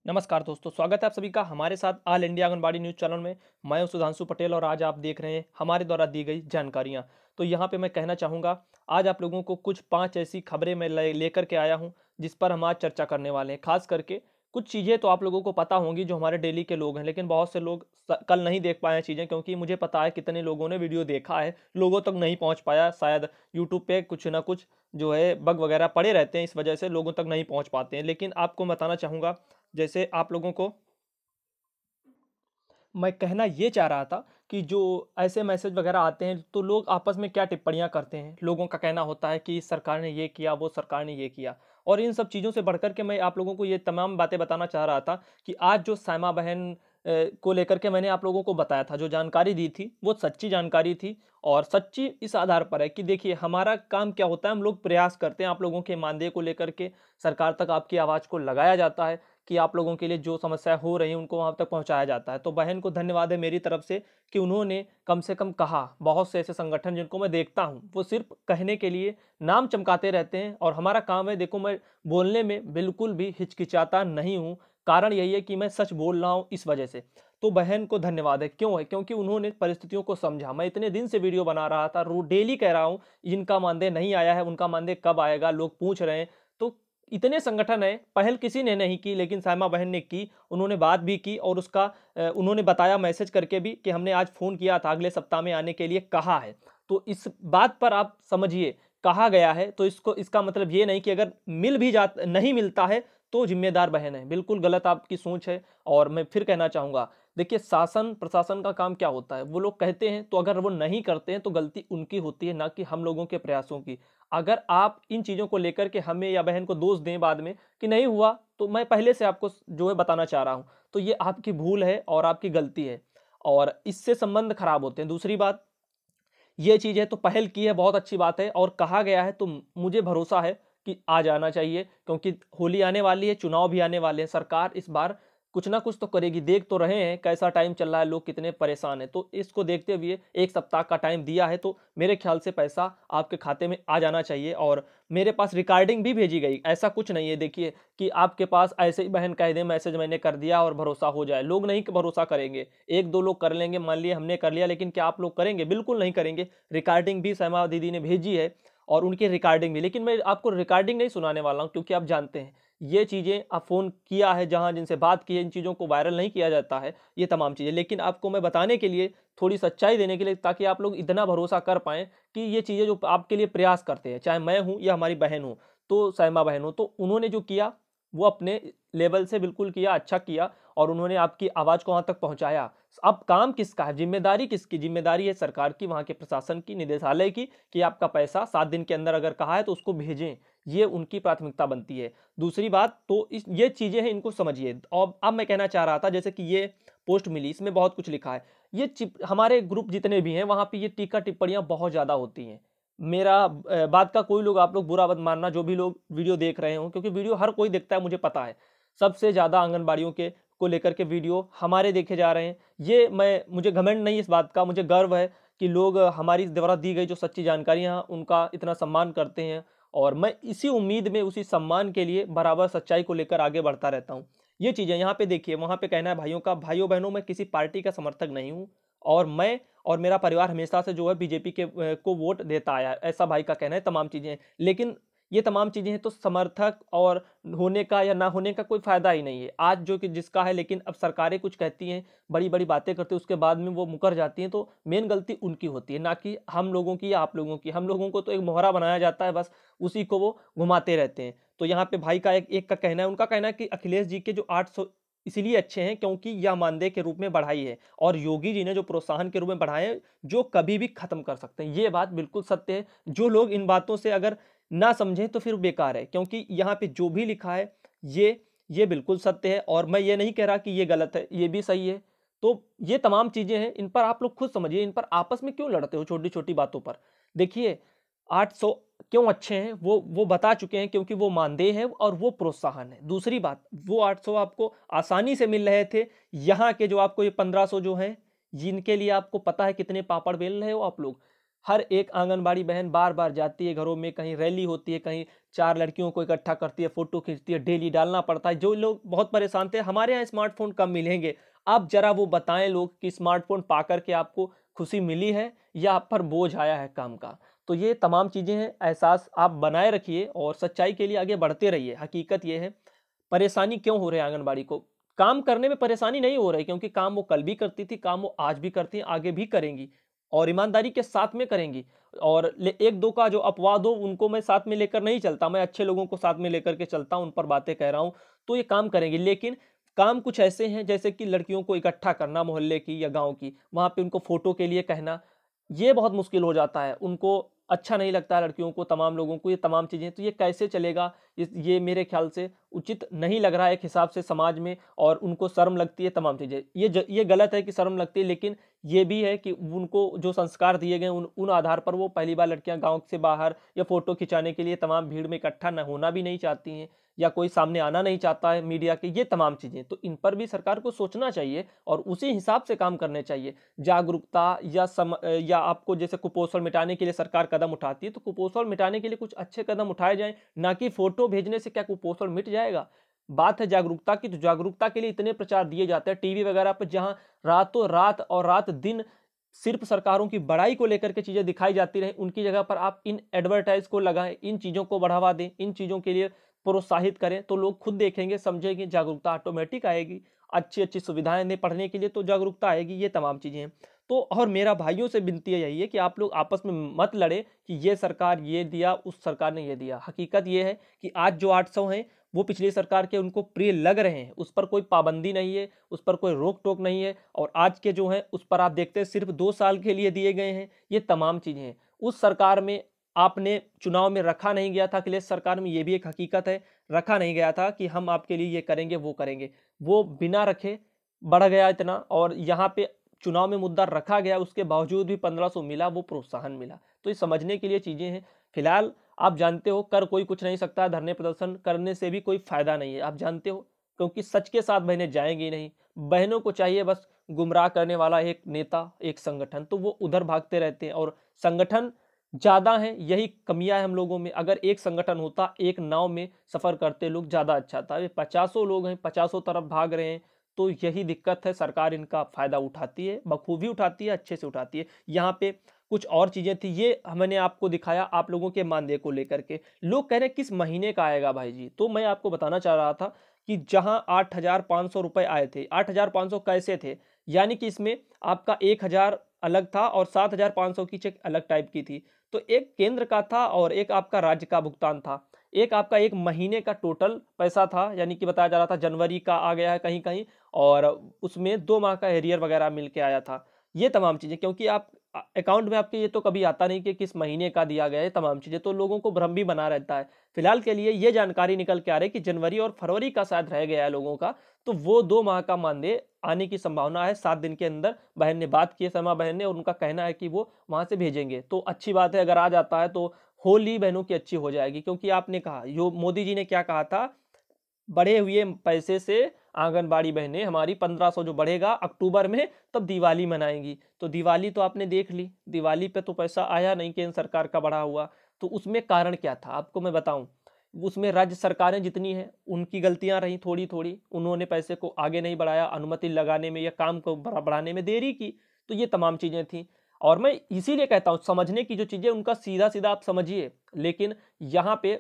नमस्कार दोस्तों, स्वागत है आप सभी का हमारे साथ all India anganwadi news channel में। मैं हूं सुधांशु पटेल और आज आप देख रहे हैं हमारे द्वारा दी गई जानकारियां। तो यहां पे मैं कहना चाहूँगा, आज आप लोगों को कुछ 5 ऐसी खबरें मैं लेकर के आया हूं जिस पर हम आज चर्चा करने वाले हैं। खास करके कुछ चीज़ें तो आप लोगों को पता होंगी जो हमारे डेली के लोग हैं, लेकिन बहुत से लोग कल नहीं देख पाए हैं चीज़ें, क्योंकि मुझे पता है कितने लोगों ने वीडियो देखा है, लोगों तक नहीं पहुँच पाया। शायद यूट्यूब पे कुछ ना कुछ जो है बग वगैरह पड़े रहते हैं, इस वजह से लोगों तक नहीं पहुँच पाते हैं। लेकिन आपको बताना चाहूँगा, जैसे आप लोगों को मैं कहना ये चाह रहा था कि जो ऐसे मैसेज वगैरह आते हैं तो लोग आपस में क्या टिप्पणियां करते हैं। लोगों का कहना होता है कि इस सरकार ने ये किया, वो सरकार ने ये किया। और इन सब चीज़ों से बढ़कर के मैं आप लोगों को ये तमाम बातें बताना चाह रहा था कि आज जो सायमा बहन को लेकर के मैंने आप लोगों को बताया था, जो जानकारी दी थी वो सच्ची जानकारी थी। और सच्ची इस आधार पर है कि देखिए, हमारा काम क्या होता है, हम लोग प्रयास करते हैं आप लोगों के मानदेय को लेकर के सरकार तक आपकी आवाज़ को लगाया जाता है कि आप लोगों के लिए जो समस्या हो रही है उनको वहाँ तक पहुँचाया जाता है। तो बहन को धन्यवाद है मेरी तरफ से कि उन्होंने कम से कम कहा। बहुत से ऐसे संगठन जिनको मैं देखता हूँ, वो सिर्फ़ कहने के लिए नाम चमकाते रहते हैं और हमारा काम है, देखो मैं बोलने में बिल्कुल भी हिचकिचाता नहीं हूँ। कारण यही है कि मैं सच बोल रहा हूँ इस वजह से। तो बहन को धन्यवाद है, क्यों है? क्योंकि उन्होंने परिस्थितियों को समझा। मैं इतने दिन से वीडियो बना रहा था, रो डेली कह रहा हूँ, इनका मानदेय नहीं आया है, उनका मानदेय कब आएगा? लोग पूछ रहे हैं। तो इतने संगठन हैं, पहल किसी ने नहीं की, लेकिन सायमा बहन ने की। उन्होंने बात भी की और उसका उन्होंने बताया मैसेज करके भी कि हमने आज फ़ोन किया था, अगले सप्ताह में आने के लिए कहा है। तो इस बात पर आप समझिए, कहा गया है तो इसको इसका मतलब ये नहीं कि अगर मिल भी जात नहीं मिलता है तो ज़िम्मेदार बहन है। बिल्कुल गलत आपकी सोच है। और मैं फिर कहना चाहूँगा, देखिए शासन प्रशासन का काम क्या होता है? वो लोग कहते हैं, तो अगर वो नहीं करते हैं तो गलती उनकी होती है, ना कि हम लोगों के प्रयासों की। अगर आप इन चीज़ों को लेकर के हमें या बहन को दोष दें बाद में कि नहीं हुआ, तो मैं पहले से आपको जो है बताना चाह रहा हूँ, तो ये आपकी भूल है और आपकी गलती है और इससे संबंध खराब होते हैं। दूसरी बात, ये चीज़ है तो पहल की है, बहुत अच्छी बात है और कहा गया है तो मुझे भरोसा है कि आ जाना चाहिए, क्योंकि होली आने वाली है, चुनाव भी आने वाले हैं। सरकार इस बार कुछ ना कुछ तो करेगी। देख तो रहे हैं कैसा टाइम चल रहा है, लोग कितने परेशान हैं। तो इसको देखते हुए 1 सप्ताह का टाइम दिया है, तो मेरे ख्याल से पैसा आपके खाते में आ जाना चाहिए। और मेरे पास रिकॉर्डिंग भी भेजी गई। ऐसा कुछ नहीं है देखिए कि आपके पास ऐसे ही बहन कह दें मैसेज मैंने कर दिया और भरोसा हो जाए। लोग नहीं भरोसा करेंगे। 1-2 लोग कर लेंगे, मान लिए हमने कर लिया, लेकिन क्या आप लोग करेंगे? बिल्कुल नहीं करेंगे। रिकॉर्डिंग भी सैमा दीदी ने भेजी है और उनकी रिकॉर्डिंग भी, लेकिन मैं आपको रिकॉर्डिंग नहीं सुनाने वाला हूँ, क्योंकि आप जानते हैं ये चीज़ें आप फ़ोन किया है, जहाँ जिनसे बात की है, इन चीज़ों को वायरल नहीं किया जाता है, ये तमाम चीज़ें। लेकिन आपको मैं बताने के लिए, थोड़ी सच्चाई देने के लिए, ताकि आप लोग इतना भरोसा कर पाएँ कि ये चीज़ें जो आपके लिए प्रयास करते हैं, चाहे मैं हूँ या हमारी बहन हो, तो सैमा बहन हो, तो उन्होंने जो किया वो अपने लेवल से बिल्कुल किया, अच्छा किया और उन्होंने आपकी आवाज़ को वहाँ तक पहुँचाया। अब काम किसका है? ज़िम्मेदारी किसकी? ज़िम्मेदारी है सरकार की, वहाँ के प्रशासन की, निदेशालय की, कि आपका पैसा 7 दिन के अंदर अगर कहा है तो उसको भेजें। ये उनकी प्राथमिकता बनती है। दूसरी बात, तो इस ये चीज़ें हैं, इनको समझिए। और अब मैं कहना चाह रहा था, जैसे कि ये पोस्ट मिली, इसमें बहुत कुछ लिखा है। ये चिप हमारे ग्रुप जितने भी हैं, वहाँ पे ये टीका-टिप्पणियाँ बहुत ज़्यादा होती हैं। मेरा बात का कोई लोग, आप लोग बुरा मत मानना, जो भी लोग वीडियो देख रहे हों, क्योंकि वीडियो हर कोई देखता है, मुझे पता है। सबसे ज़्यादा आंगनबाड़ियों के को लेकर के वीडियो हमारे देखे जा रहे हैं। ये मुझे घमंड नहीं इस बात का, मुझे गर्व है कि लोग हमारी द्वारा दी गई जो सच्ची जानकारियाँ, उनका इतना सम्मान करते हैं और मैं इसी उम्मीद में, उसी सम्मान के लिए बराबर सच्चाई को लेकर आगे बढ़ता रहता हूँ। ये चीज़ें यहाँ पे देखिए, वहाँ पे कहना है भाइयों का, भाइयों-बहनों, मैं किसी पार्टी का समर्थक नहीं हूँ और मैं और मेरा परिवार हमेशा से जो है बीजेपी के को वोट देता आया है, ऐसा भाई का कहना है, तमाम चीज़ें हैं। लेकिन ये तमाम चीज़ें हैं तो समर्थक और होने का या ना होने का कोई फ़ायदा ही नहीं है। आज जो कि जिसका है, लेकिन अब सरकारें कुछ कहती हैं, बड़ी-बड़ी बातें करती हैं, उसके बाद में वो मुकर जाती हैं, तो मेन गलती उनकी होती है, ना कि हम लोगों की या आप लोगों की। हम लोगों को तो एक मोहरा बनाया जाता है, बस उसी को वो घुमाते रहते हैं। तो यहाँ पे भाई का एक एक का कहना है, उनका कहना है कि अखिलेश जी के जो 800 इसीलिए अच्छे हैं क्योंकि यह मानदेय के रूप में बढ़ाई है और योगी जी ने जो प्रोत्साहन के रूप में बढ़ाए हैं, जो कभी भी खत्म कर सकते हैं। ये बात बिल्कुल सत्य है। जो लोग इन बातों से अगर ना समझें तो फिर बेकार है, क्योंकि यहाँ पे जो भी लिखा है ये बिल्कुल सत्य है और मैं ये नहीं कह रहा कि ये गलत है, ये भी सही है। तो ये तमाम चीज़ें हैं, इन पर आप लोग खुद समझिए, इन पर आपस में क्यों लड़ते हो छोटी-छोटी बातों पर? देखिए, 800 क्यों अच्छे हैं, वो बता चुके हैं, क्योंकि वो मानदेय है और वो प्रोत्साहन है। दूसरी बात, वो 800 आपको आसानी से मिल रहे थे, यहाँ के जो आपको ये 1500 जो हैं, जिनके लिए आपको पता है कितने पापड़ बेल रहे हो आप लोग। हर एक आंगनबाड़ी बहन बार-बार जाती है घरों में, कहीं रैली होती है, कहीं 4 लड़कियों को इकट्ठा करती है, फ़ोटो खींचती है, डेली डालना पड़ता है। जो लोग बहुत परेशान थे, हमारे यहाँ स्मार्टफ़ोन कब मिलेंगे? आप ज़रा वो बताएँ लोग कि स्मार्टफ़ोन पाकर के आपको खुशी मिली है या आप पर बोझ आया है काम का? तो ये तमाम चीज़ें हैं, एहसास आप बनाए रखिए और सच्चाई के लिए आगे बढ़ते रहिए। हकीकत ये है, परेशानी क्यों हो रही है आंगनबाड़ी को? काम करने में परेशानी नहीं हो रही क्योंकि काम वो कल भी करती थी, काम वो आज भी करती हैं, आगे भी करेंगी और ईमानदारी के साथ में करेंगी। और ले 1-2 का जो अपवाद हो उनको मैं साथ में लेकर नहीं चलता, मैं अच्छे लोगों को साथ में लेकर के चलता हूँ, उन पर बातें कह रहा हूँ, तो ये काम करेंगी। लेकिन काम कुछ ऐसे हैं जैसे कि लड़कियों को इकट्ठा करना मोहल्ले की या गाँव की, वहाँ पे उनको फ़ोटो के लिए कहना, ये बहुत मुश्किल हो जाता है। उनको अच्छा नहीं लगता है लड़कियों को, तमाम लोगों को ये तमाम चीज़ें, तो ये कैसे चलेगा? ये मेरे ख़्याल से उचित नहीं लग रहा है एक हिसाब से समाज में और उनको शर्म लगती है तमाम चीज़ें। ये गलत है कि शर्म लगती है, लेकिन ये भी है कि उनको जो संस्कार दिए गए उन उन आधार पर वो पहली बार लड़कियाँ गाँव से बाहर या फ़ोटो खिंचाने के लिए तमाम भीड़ में इकट्ठा न होना भी नहीं चाहती हैं या कोई सामने आना नहीं चाहता है मीडिया के, ये तमाम चीज़ें। तो इन पर भी सरकार को सोचना चाहिए और उसी हिसाब से काम करने चाहिए। जागरूकता या आपको जैसे कुपोषण मिटाने के लिए सरकार कदम उठाती है, तो कुपोषण मिटाने के लिए कुछ अच्छे कदम उठाए जाएँ, ना कि फ़ोटो भेजने से क्या कुपोषण मिट जाएगा? बात है जागरूकता की, तो जागरूकता के लिए इतने प्रचार दिए जाते हैं टीवी वगैरह पे, जहाँ रातों-रात और रात-दिन सिर्फ़ सरकारों की बड़ाई को लेकर के चीज़ें दिखाई जाती रहें, उनकी जगह पर आप इन एडवर्टाइज़ को लगाएँ, इन चीज़ों को बढ़ावा दें, इन चीज़ों के लिए प्रोत्साहित करें, तो लोग खुद देखेंगे, समझेंगे, जागरूकता ऑटोमेटिक आएगी। अच्छी-अच्छी सुविधाएँ दें पढ़ने के लिए, तो जागरूकता आएगी, ये तमाम चीज़ें हैं। तो और मेरा भाइयों से विनती है यही है कि आप लोग आपस में मत लड़ें कि ये सरकार ये दिया, उस सरकार ने ये दिया। हकीकत ये है कि आज जो 800 हैं, वो पिछली सरकार के उनको प्रिय लग रहे हैं, उस पर कोई पाबंदी नहीं है, उस पर कोई रोक-टोक नहीं है और आज के जो हैं, उस पर आप देखते हैं सिर्फ़ 2 साल के लिए दिए गए हैं, ये तमाम चीज़ें हैं। उस सरकार में आपने चुनाव में रखा नहीं गया था, अखिलेश सरकार में ये भी एक हकीकत है, रखा नहीं गया था कि हम आपके लिए ये करेंगे, वो करेंगे। वो बिना रखे बढ़ गया इतना और यहाँ पे चुनाव में मुद्दा रखा गया, उसके बावजूद भी 1500 मिला, वो प्रोत्साहन मिला। तो ये समझने के लिए चीज़ें हैं। फिलहाल आप जानते हो कर कोई कुछ नहीं सकता, धरने प्रदर्शन करने से भी कोई फ़ायदा नहीं है, आप जानते हो, क्योंकि सच के साथ बहनें जाएँगी नहीं। बहनों को चाहिए बस गुमराह करने वाला एक नेता, एक संगठन, तो वो उधर भागते रहते हैं और संगठन ज़्यादा हैं, यही कमियाँ है हम लोगों में। अगर एक संगठन होता, एक नाव में सफ़र करते लोग, ज़्यादा अच्छा था। ये पचासों लोग हैं, पचासों तरफ भाग रहे हैं, तो यही दिक्कत है, सरकार इनका फ़ायदा उठाती है, बखूबी उठाती है, अच्छे से उठाती है। यहाँ पे कुछ और चीज़ें थी, ये मैंने आपको दिखाया आप लोगों के मानदेय को लेकर के। लोग कह रहे हैं किस महीने का आएगा भाई जी? तो मैं आपको बताना चाह रहा था कि जहाँ 8,500 रुपए आए थे, 8,500 कैसे थे? यानी कि इसमें आपका 1,000 अलग था और 7,500 की चेक अलग टाइप की थी। तो एक केंद्र का था और एक आपका राज्य का भुगतान था। एक आपका 1 महीने का टोटल पैसा था, यानी कि बताया जा रहा था जनवरी का आ गया है कहीं-कहीं और उसमें 2 माह का एरियर वगैरह मिल के आया था। ये तमाम चीज़ें, क्योंकि आप अकाउंट में आपके ये तो कभी आता नहीं कि किस महीने का दिया गया है, तमाम चीज़ें, तो लोगों को भ्रम भी बना रहता है। फिलहाल के लिए ये जानकारी निकल के आ रही है कि जनवरी और फरवरी का शायद रह गया है लोगों का, तो वो 2 माह का मानदेय आने की संभावना है 7 दिन के अंदर। बहन ने बात की है, समा बहन ने, और उनका कहना है कि वो वहाँ से भेजेंगे। तो अच्छी बात है, अगर आ जाता है तो होली बहनों की अच्छी हो जाएगी, क्योंकि आपने कहा, यो मोदी जी ने क्या कहा था, बढ़े हुए पैसे से आंगनबाड़ी बहनें हमारी 1500 जो बढ़ेगा अक्टूबर में, तब दिवाली मनाएंगी। तो दिवाली तो आपने देख ली, दिवाली पे तो पैसा आया नहीं केंद्र सरकार का बढ़ा हुआ। तो उसमें कारण क्या था आपको मैं बताऊं, उसमें राज्य सरकारें जितनी हैं उनकी गलतियां रही थोड़ी थोड़ी, उन्होंने पैसे को आगे नहीं बढ़ाया, अनुमति लगाने में या काम को बढ़ाने में देरी की। तो ये तमाम चीजें थी और मैं इसीलिए कहता हूं समझने की जो चीजें उनका सीधा सीधा आप समझिए। लेकिन यहाँ पे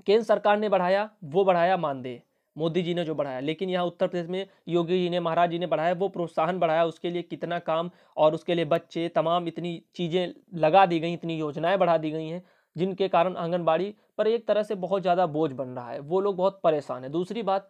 केंद्र सरकार ने बढ़ाया, वो बढ़ाया मानदेय, मोदी जी ने जो बढ़ाया, लेकिन यहाँ उत्तर प्रदेश में योगी जी ने, महाराज जी ने बढ़ाया, वो प्रोत्साहन बढ़ाया, उसके लिए कितना काम और उसके लिए बच्चे तमाम इतनी चीज़ें लगा दी गई, इतनी योजनाएं बढ़ा दी गई हैं, जिनके कारण आंगनबाड़ी पर एक तरह से बहुत ज़्यादा बोझ बन रहा है, वो लोग बहुत परेशान हैं। दूसरी बात,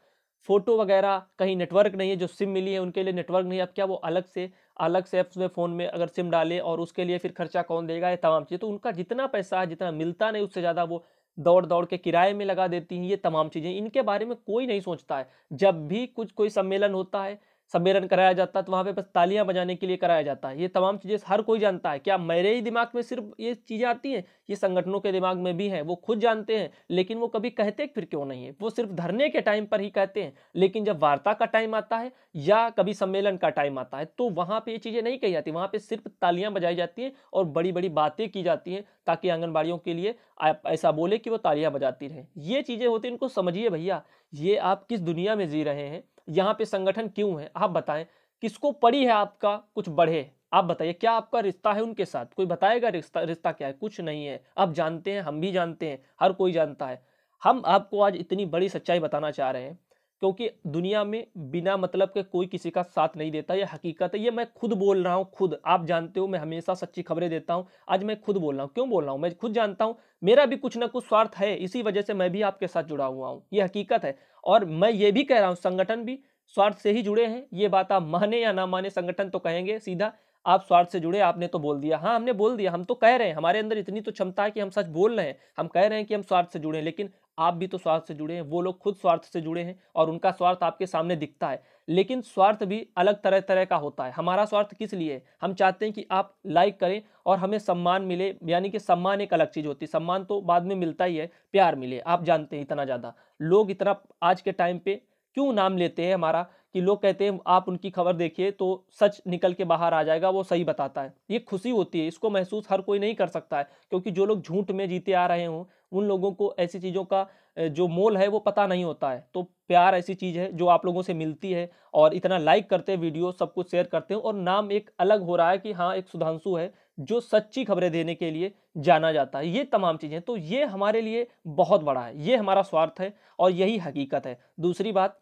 फ़ोटो वगैरह कहीं नेटवर्क नहीं है, जो सिम मिली है उनके लिए नेटवर्क नहीं है, अब क्या वो अलग से अपने फ़ोन में अगर सिम डालें और उसके लिए फिर खर्चा कौन देगा, ये तमाम चीज़ें। तो उनका जितना पैसा है, जितना मिलता नहीं, उससे ज़्यादा वो दौड़-दौड़ के किराए में लगा देती हैं, ये तमाम चीज़ें। इनके बारे में कोई नहीं सोचता है। जब भी कुछ कोई सम्मेलन होता है, सम्मेलन कराया जाता है तो वहाँ पे बस तालियां बजाने के लिए कराया जाता है। ये तमाम चीज़ें हर कोई जानता है। क्या मेरे ही दिमाग में सिर्फ ये चीज़ें आती हैं? ये संगठनों के दिमाग में भी हैं, वो खुद जानते हैं, लेकिन वो कभी कहते फिर क्यों नहीं है? वो सिर्फ धरने के टाइम पर ही कहते हैं, लेकिन जब वार्ता का टाइम आता है या कभी सम्मेलन का टाइम आता है तो वहाँ पे ये चीज़ें नहीं कही जाती। वहाँ पे सिर्फ तालियां बजाई जाती हैं और बड़ी-बड़ी बातें की जाती हैं ताकि आंगनबाड़ियों के लिए आप ऐसा बोले कि वो तालियां बजाती रहें। ये चीज़ें होती हैं, इनको समझिए भैया। ये आप किस दुनिया में जी रहे हैं? यहाँ पे संगठन क्यों है? आप बताएं। किसको पड़ी है आपका कुछ बढ़े? आप बताइए, क्या आपका रिश्ता है उनके साथ? कोई बताएगा रिश्ता रिश्ता क्या है? कुछ नहीं है। आप जानते हैं, हम भी जानते हैं, हर कोई जानता है। हम आपको आज इतनी बड़ी सच्चाई बताना चाह रहे हैं क्योंकि दुनिया में बिना मतलब के कोई किसी का साथ नहीं देता। ये हकीकत है। ये मैं खुद बोल रहा हूँ, खुद। आप जानते हो मैं हमेशा सच्ची खबरें देता हूँ। आज मैं खुद बोल रहा हूँ। क्यों बोल रहा हूँ? मैं खुद जानता हूँ मेरा भी कुछ ना कुछ स्वार्थ है, इसी वजह से मैं भी आपके साथ जुड़ा हुआ हूँ। ये हकीकत है। और मैं ये भी कह रहा हूँ संगठन भी स्वार्थ से ही जुड़े हैं। ये बात आप माने या ना माने, संगठन तो कहेंगे सीधा आप स्वार्थ से जुड़े। आपने तो बोल दिया। हाँ, हमने बोल दिया। हम तो कह रहे हैं, हमारे अंदर इतनी तो क्षमता है कि हम सच बोल रहे हैं। हम कह रहे हैं कि हम स्वार्थ से जुड़े हैं, लेकिन आप भी तो स्वार्थ से जुड़े हैं। वो लोग खुद स्वार्थ से जुड़े हैं और उनका स्वार्थ आपके सामने दिखता है। लेकिन स्वार्थ भी अलग तरह तरह का होता है। हमारा स्वार्थ किस लिए है? हम चाहते हैं कि आप लाइक करें और हमें सम्मान मिले। यानी कि सम्मान एक अलग चीज होती है, सम्मान तो बाद में मिलता ही है। प्यार मिले। आप जानते हैं इतना ज्यादा लोग इतना आज के टाइम पे क्यों नाम लेते हैं हमारा, कि लोग कहते हैं आप उनकी खबर देखिए तो सच निकल के बाहर आ जाएगा, वो सही बताता है। ये खुशी होती है। इसको महसूस हर कोई नहीं कर सकता है, क्योंकि जो लोग झूठ में जीते आ रहे हों उन लोगों को ऐसी चीज़ों का जो मोल है वो पता नहीं होता है। तो प्यार ऐसी चीज़ है जो आप लोगों से मिलती है, और इतना लाइक करते हैं, वीडियो सब कुछ शेयर करते हैं, और नाम एक अलग हो रहा है कि हाँ एक सुधांशु है जो सच्ची खबरें देने के लिए जाना जाता है। ये तमाम चीज़ें, तो ये हमारे लिए बहुत बड़ा है। ये हमारा स्वार्थ है और यही हकीकत है। दूसरी बात,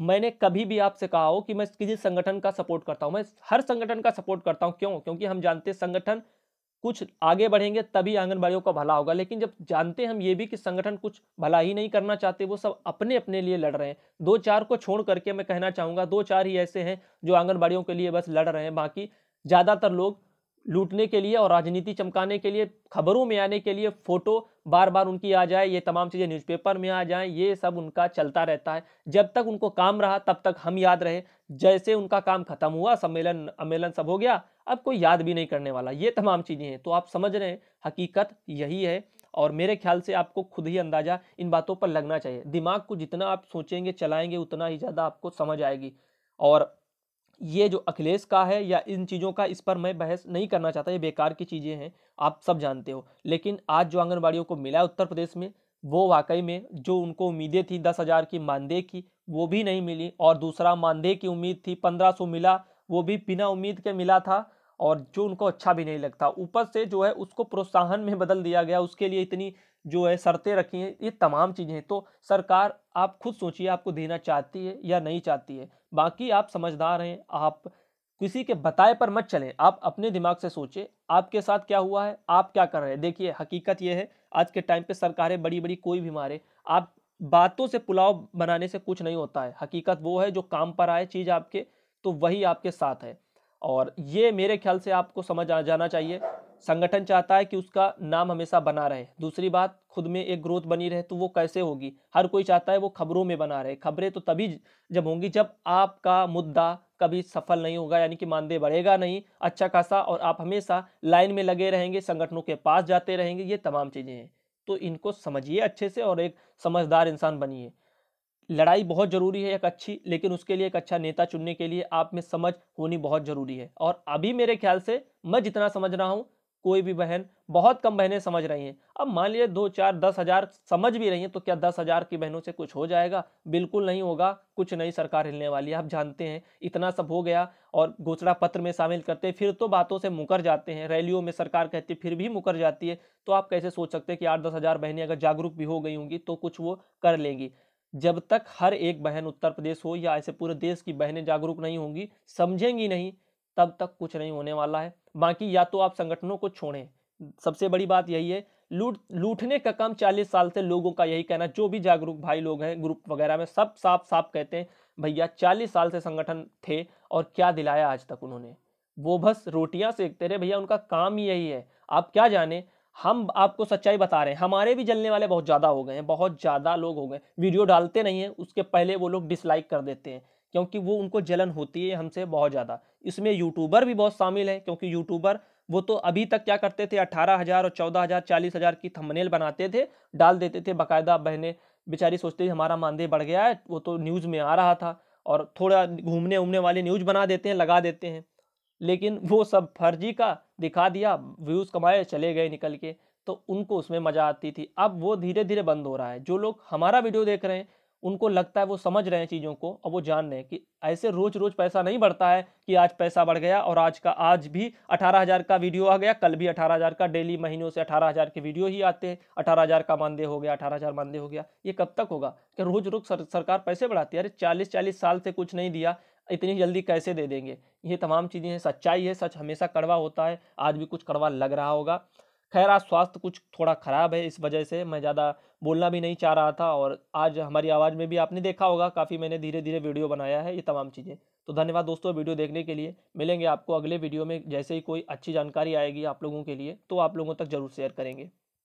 मैंने कभी भी आपसे कहा हो कि मैं किसी संगठन का सपोर्ट करता हूं। मैं हर संगठन का सपोर्ट करता हूं। क्यों? क्योंकि हम जानते हैं संगठन कुछ आगे बढ़ेंगे तभी आंगनबाड़ियों का भला होगा। लेकिन जब जानते हैं हम ये भी कि संगठन कुछ भला ही नहीं करना चाहते, वो सब अपने अपने लिए लड़ रहे हैं। दो चार को छोड़ करके मैं कहना चाहूंगा, दो चार ही ऐसे हैं जो आंगनबाड़ियों के लिए बस लड़ रहे हैं। बाकी ज्यादातर लोग लूटने के लिए और राजनीति चमकाने के लिए, खबरों में आने के लिए, फोटो बार बार उनकी आ जाए, ये तमाम चीजें न्यूज़पेपर में आ जाएं, ये सब उनका चलता रहता है। जब तक उनको काम रहा तब तक हम याद रहे। जैसे उनका काम खत्म हुआ, सम्मेलन अम्मेलन सब हो गया, अब कोई याद भी नहीं करने वाला। ये तमाम चीजें हैं। तो आप समझ रहे हैं, हकीकत यही है। और मेरे ख्याल से आपको खुद ही अंदाजा इन बातों पर लगना चाहिए। दिमाग को जितना आप सोचेंगे चलाएंगे उतना ही ज्यादा आपको समझ आएगी। और ये जो अखिलेश का है या इन चीज़ों का, इस पर मैं बहस नहीं करना चाहता। ये बेकार की चीज़ें हैं, आप सब जानते हो। लेकिन आज जो आंगनबाड़ियों को मिला है उत्तर प्रदेश में, वो वाकई में जो उनको उम्मीदें थी 10,000 की मानदेय की, वो भी नहीं मिली। और दूसरा, मानदेय की उम्मीद थी 1500 मिला, वो भी बिना उम्मीद के मिला था, और जो उनको अच्छा भी नहीं लगता। ऊपर से जो है उसको प्रोत्साहन में बदल दिया गया, उसके लिए इतनी जो है शर्तें रखी हैं। ये तमाम चीज़ें हैं। तो सरकार आप खुद सोचिए, आपको देना चाहती है या नहीं चाहती है। बाकी आप समझदार हैं, आप किसी के बताए पर मत चलें। आप अपने दिमाग से सोचें आपके साथ क्या हुआ है, आप क्या कर रहे हैं। देखिए हकीकत यह है, आज के टाइम पे सरकारें बड़ी बड़ी कोई भी मारे, आप बातों से पुलाव बनाने से कुछ नहीं होता है। हकीकत वो है जो काम पर आए चीज़ आपके, तो वही आपके साथ है। और ये मेरे ख्याल से आपको समझ आ जाना चाहिए। संगठन चाहता है कि उसका नाम हमेशा बना रहे। दूसरी बात, खुद में एक ग्रोथ बनी रहे, तो वो कैसे होगी? हर कोई चाहता है वो खबरों में बना रहे। खबरें तो तभी जब होंगी जब आपका मुद्दा कभी सफल नहीं होगा, यानी कि मानदेय बढ़ेगा नहीं अच्छा खासा, और आप हमेशा लाइन में लगे रहेंगे, संगठनों के पास जाते रहेंगे। ये तमाम चीजें हैं। तो इनको समझिए अच्छे से और एक समझदार इंसान बनिए। लड़ाई बहुत जरूरी है एक अच्छी, लेकिन उसके लिए एक अच्छा नेता चुनने के लिए आप में समझ होनी बहुत जरूरी है। और अभी मेरे ख्याल से मैं जितना समझ रहा हूं, कोई भी बहन, बहुत कम बहनें समझ रही हैं। अब मान लीजिए 2 4 10 हजार समझ भी रही हैं, तो क्या 10,000 की बहनों से कुछ हो जाएगा? बिल्कुल नहीं होगा। कुछ नई सरकार हिलने वाली है, आप जानते हैं। इतना सब हो गया और घोषणा पत्र में शामिल करते फिर तो बातों से मुकर जाते हैं, रैलियों में सरकार कहती फिर भी मुकर जाती है। तो आप कैसे सोच सकते हैं कि 8 10 हजार बहनें अगर जागरूक भी हो गई होंगी तो कुछ वो कर लेंगी? जब तक हर एक बहन उत्तर प्रदेश हो या ऐसे पूरे देश की बहनें जागरूक नहीं होंगी, समझेंगी नहीं, तब तक कुछ नहीं होने वाला है। बाकी या तो आप संगठनों को छोड़ें, सबसे बड़ी बात यही है। लूटने का काम 40 साल से लोगों का यही कहना, जो भी जागरूक भाई लोग हैं ग्रुप वगैरह में, सब साफ साफ कहते हैं भैया 40 साल से संगठन थे और क्या दिलाया आज तक उन्होंने? वो बस रोटियां सेकते रहे भैया, उनका काम ही यही है। आप क्या जाने, हम आपको सच्चाई बता रहे हैं। हमारे भी जलने वाले बहुत ज्यादा हो गए हैं, बहुत ज्यादा लोग हो गए। वीडियो डालते नहीं है, उसके पहले वो लोग डिसलाइक कर देते हैं क्योंकि वो उनको जलन होती है हमसे बहुत ज़्यादा। इसमें यूट्यूबर भी बहुत शामिल हैं, क्योंकि यूट्यूबर वो तो अभी तक क्या करते थे, 18,000 और 14,000 40,000 की थंबनेल बनाते थे, डाल देते थे बाकायदा। बहनें बेचारी सोचती थी हमारा मानदेय बढ़ गया है, वो तो न्यूज़ में आ रहा था, और थोड़ा घूमने उमने वाली न्यूज़ बना देते हैं, लगा देते हैं। लेकिन वो सब फर्जी का दिखा दिया, व्यूज़ कमाए, चले गए निकल के, तो उनको उसमें मज़ा आती थी। अब वो धीरे-धीरे बंद हो रहा है। जो लोग हमारा वीडियो देख रहे हैं, उनको लगता है वो समझ रहे हैं चीज़ों को, और वो जान रहे हैं कि ऐसे रोज़-रोज़ पैसा नहीं बढ़ता है कि आज पैसा बढ़ गया और आज भी 18,000 का वीडियो आ गया, कल भी 18,000 का, डेली महीनों से 18,000 के वीडियो ही आते हैं। 18,000 का मानदेय हो गया, 18,000 मानदेय हो गया। ये कब तक होगा? कि रोज़-रोज़ सरकार पैसे बढ़ाती है। अरे 40-40 साल से कुछ नहीं दिया, इतनी जल्दी कैसे दे देंगे? ये तमाम चीज़ें हैं, सच्चाई है, सच हमेशा कड़वा होता है, आज भी कुछ कड़वा लग रहा होगा। खैर, आज स्वास्थ्य कुछ थोड़ा ख़राब है, इस वजह से मैं ज़्यादा बोलना भी नहीं चाह रहा था, और आज हमारी आवाज़ में भी आपने देखा होगा काफ़ी मैंने धीरे-धीरे वीडियो बनाया है, ये तमाम चीज़ें। तो धन्यवाद दोस्तों वीडियो देखने के लिए। मिलेंगे आपको अगले वीडियो में, जैसे ही कोई अच्छी जानकारी आएगी आप लोगों के लिए, तो आप लोगों तक ज़रूर शेयर करेंगे।